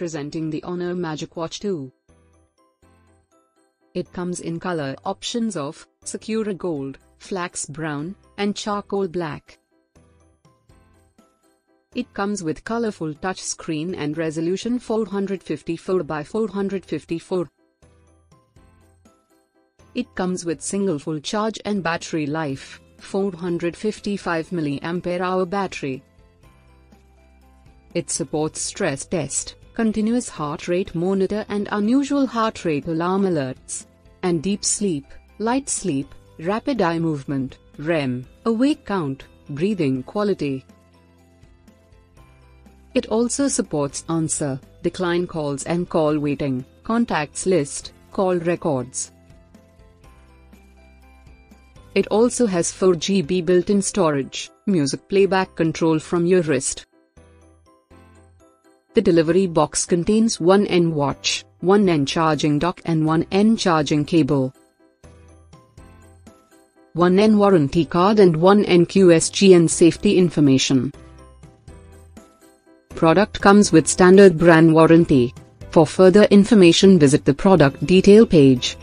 presenting the Honor Magic Watch 2. It comes in color options of Sakura Gold, Flax Brown, and Charcoal Black. It comes with colorful touchscreen and resolution 454 by 454. It comes with single full charge and battery life, 455 mAh battery. It supports stress test, continuous heart rate monitor and unusual heart rate alarm alerts, and deep sleep, light sleep, rapid eye movement, REM, awake count, breathing quality. It also supports answer, decline calls and call waiting, contacts list, call records. It also has 4 GB built-in storage, music playback control from your wrist. The delivery box contains one N watch, one N charging dock and one N charging cable, one N warranty card and one N QSG and safety information. Product comes with standard brand warranty. For further information visit the product detail page.